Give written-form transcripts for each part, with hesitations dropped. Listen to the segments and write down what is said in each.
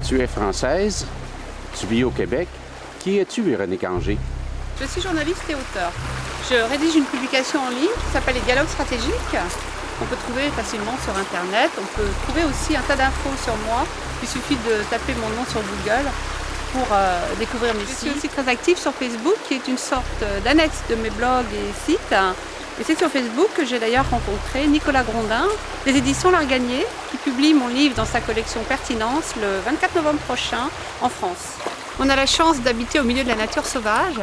Tu es française, tu vis au Québec. Qui es-tu, Véronique Anger? Je suis journaliste et auteur. Je rédige une publication en ligne qui s'appelle Les Dialogues stratégiques. On peut trouver facilement sur Internet. On peut trouver aussi un tas d'infos sur moi. Il suffit de taper mon nom sur Google pour découvrir mes sites. Je suis aussi très active sur Facebook, qui est une sorte d'annexe de mes blogs et sites. Et c'est sur Facebook que j'ai d'ailleurs rencontré Nicolas Grondin, des éditions L'Arganier, qui publie mon livre dans sa collection Pertinence le 24 novembre prochain en France. On a la chance d'habiter au milieu de la nature sauvage.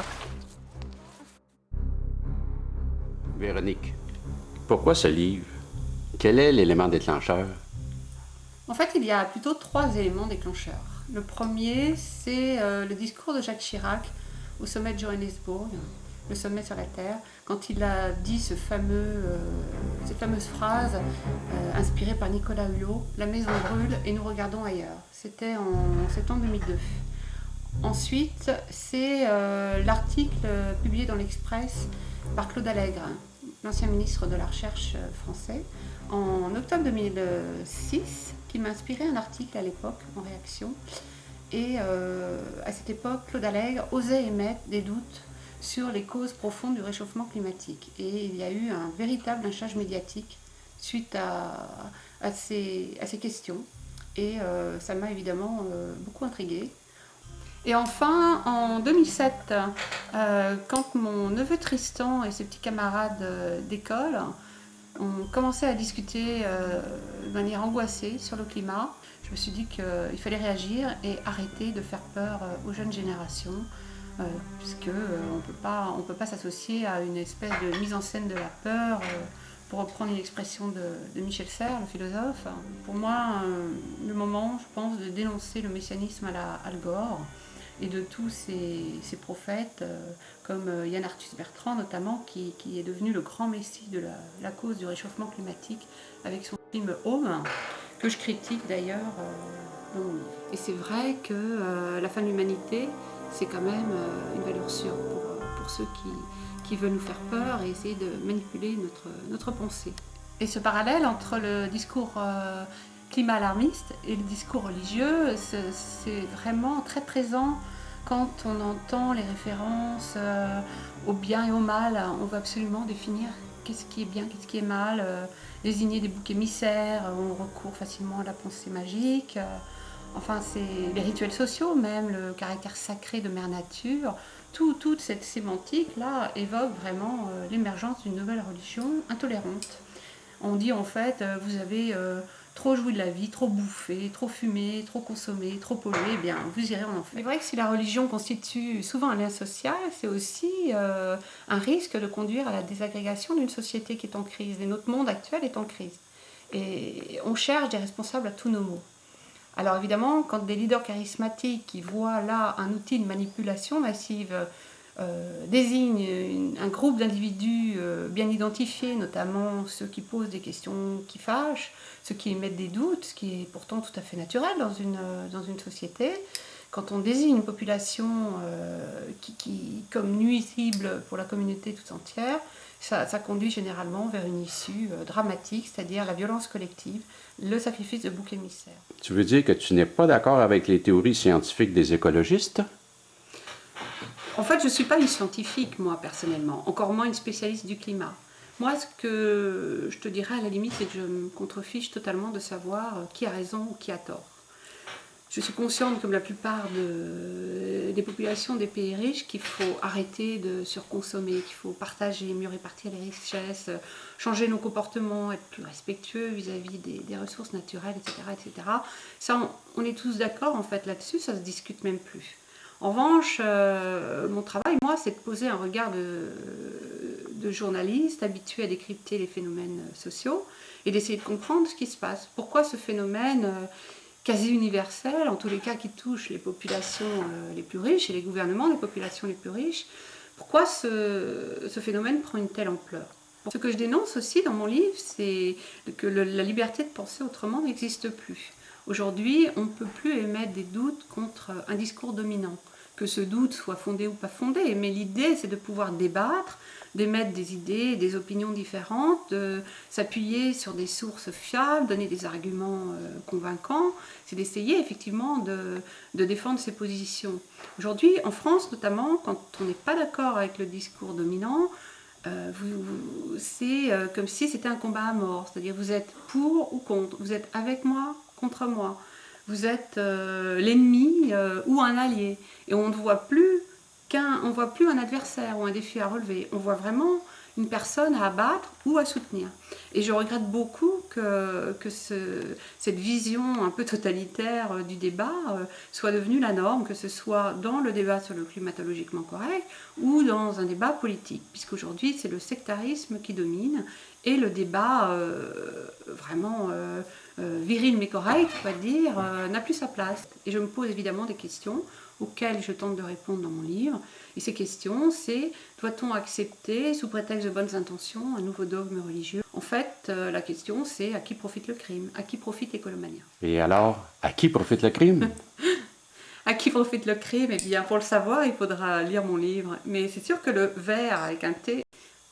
Véronique, pourquoi ce livre? Quel est l'élément déclencheur? En fait, il y a plutôt 3 éléments déclencheurs. Le premier, c'est le discours de Jacques Chirac au sommet de Johannesburg, le sommet sur la Terre, quand il a dit ces fameuses phrases inspirées par Nicolas Hulot, « La maison brûle et nous regardons ailleurs ». C'était en septembre 2002. Ensuite, c'est l'article publié dans l'Express par Claude Allègre, l'ancien ministre de la Recherche français, en octobre 2006, qui m'a inspiré un article à l'époque en réaction. Et à cette époque, Claude Allègre osait émettre des doutes sur les causes profondes du réchauffement climatique. Et il y a eu un véritable lynchage médiatique suite à ces questions. Et ça m'a évidemment beaucoup intriguée. Et enfin, en 2007, quand mon neveu Tristan et ses petits camarades d'école ont commencé à discuter de manière angoissée sur le climat, je me suis dit qu'il fallait réagir et arrêter de faire peur aux jeunes générations, puisqu'on ne peut pas s'associer à une espèce de mise en scène de la peur, pour reprendre une expression de Michel Serres, le philosophe. Pour moi, le moment, je pense, de dénoncer le messianisme à la Al Gore, et de tous ces prophètes, comme Yann Arthus Bertrand notamment, qui est devenu le grand messie de la cause du réchauffement climatique avec son film Home, que je critique d'ailleurs dans mon livre. Et c'est vrai que la fin de l'humanité, c'est quand même une valeur sûre pour ceux qui veulent nous faire peur et essayer de manipuler notre pensée. Et ce parallèle entre le discours climat alarmiste et le discours religieux, c'est vraiment très présent quand on entend les références au bien et au mal. On veut absolument définir qu'est-ce qui est bien, qu'est-ce qui est mal, désigner des boucs émissaires, on recourt facilement à la pensée magique. Enfin, c'est les rituels sociaux même, le caractère sacré de Mère Nature. Toute cette sémantique-là évoque vraiment l'émergence d'une nouvelle religion intolérante. On dit en fait, vous avez trop joué de la vie, trop bouffé, trop fumé, trop consommé, trop pollué, eh bien vous irez en enfer. C'est vrai que si la religion constitue souvent un lien social, c'est aussi un risque de conduire à la désagrégation d'une société qui est en crise. Et notre monde actuel est en crise. Et on cherche des responsables à tous nos maux. Alors évidemment, quand des leaders charismatiques qui voient là un outil de manipulation massive désignent un groupe d'individus bien identifiés, notamment ceux qui posent des questions qui fâchent, ceux qui émettent des doutes, ce qui est pourtant tout à fait naturel dans une société. Quand on désigne une population qui comme nuisible pour la communauté tout entière, ça conduit généralement vers une issue dramatique, c'est-à-dire la violence collective, le sacrifice de boucs émissaires. Tu veux dire que tu n'es pas d'accord avec les théories scientifiques des écologistes? En fait, je ne suis pas une scientifique, moi, personnellement, encore moins une spécialiste du climat. Moi, ce que je te dirais à la limite, c'est que je me contrefiche totalement de savoir qui a raison ou qui a tort. Je suis consciente, comme la plupart des populations des pays riches, qu'il faut arrêter de surconsommer, qu'il faut partager, mieux répartir les richesses, changer nos comportements, être plus respectueux vis-à-vis des ressources naturelles, etc., etc. Ça, on est tous d'accord, en fait, là-dessus, ça ne se discute même plus. En revanche, mon travail, moi, c'est de poser un regard de journaliste habitué à décrypter les phénomènes sociaux et d'essayer de comprendre ce qui se passe. Pourquoi ce phénomène quasi universel, en tous les cas qui touche les populations les plus riches et les gouvernements des populations les plus riches, pourquoi ce phénomène prend une telle ampleur? Ce que je dénonce aussi dans mon livre, c'est que la liberté de penser autrement n'existe plus. Aujourd'hui, on ne peut plus émettre des doutes contre un discours dominant. Que ce doute soit fondé ou pas fondé, mais l'idée c'est de pouvoir débattre, d'émettre des idées, des opinions différentes, de s'appuyer sur des sources fiables, donner des arguments convaincants. C'est d'essayer effectivement de défendre ses positions. Aujourd'hui, en France notamment, quand on n'est pas d'accord avec le discours dominant, c'est comme si c'était un combat à mort. C'est-à-dire vous êtes pour ou contre, vous êtes avec moi, contre moi. Vous êtes l'ennemi ou un allié. Et on ne voit plus un adversaire ou un défi à relever. On voit vraiment une personne à abattre ou à soutenir. Et je regrette beaucoup que cette vision un peu totalitaire du débat soit devenue la norme, que ce soit dans le débat sur le climatologiquement correct ou dans un débat politique, puisqu'aujourd'hui c'est le sectarisme qui domine et le débat vraiment viril mais correct, on va dire, n'a plus sa place. Et je me pose évidemment des questions auxquelles je tente de répondre dans mon livre. Et ces questions, c'est: doit-on accepter, sous prétexte de bonnes intentions, un nouveau dogme religieux? En fait, la question, c'est: à qui profite le crime? À qui profite l'écolomania? Et alors, à qui profite le crime? À qui profite le crime? Eh bien, pour le savoir, il faudra lire mon livre. Mais c'est sûr que le ver avec un T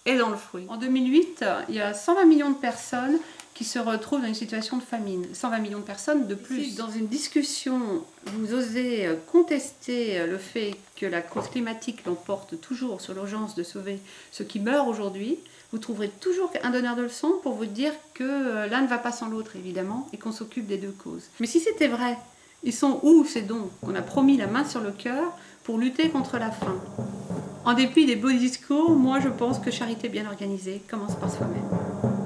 est dans le fruit. En 2008, il y a 120 millions de personnes qui se retrouvent dans une situation de famine. 120 millions de personnes de plus. Si dans une discussion, vous osez contester le fait que la cause climatique l'emporte toujours sur l'urgence de sauver ceux qui meurent aujourd'hui, vous trouverez toujours un donneur de leçons pour vous dire que l'un ne va pas sans l'autre, évidemment, et qu'on s'occupe des deux causes. Mais si c'était vrai, ils sont où ces dons qu'on a promis la main sur le cœur pour lutter contre la faim? En dépit des beaux discours, moi je pense que charité bien organisée commence par soi-même.